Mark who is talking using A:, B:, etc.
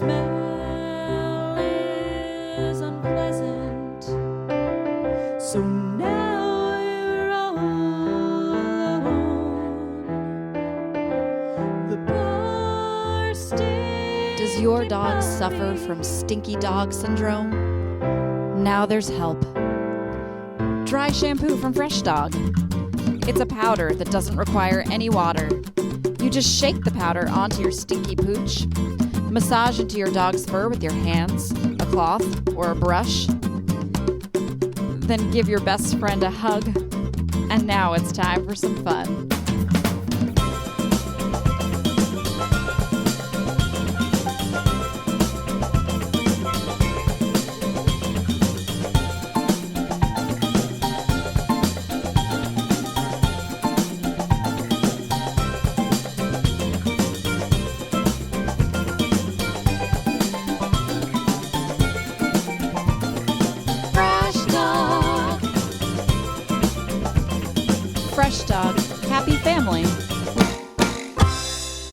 A: smell is unpleasant. So now you're all alone. The poor stinky
B: Does your dog suffer from Stinky Dog Syndrome? Now there's help. Dry shampoo from Fresh Dog. It's a powder that doesn't require any water. You just shake the powder onto your stinky pooch, massage into your dog's fur with your hands, a cloth, or a brush. Then give your best friend a hug. And now it's time for some fun.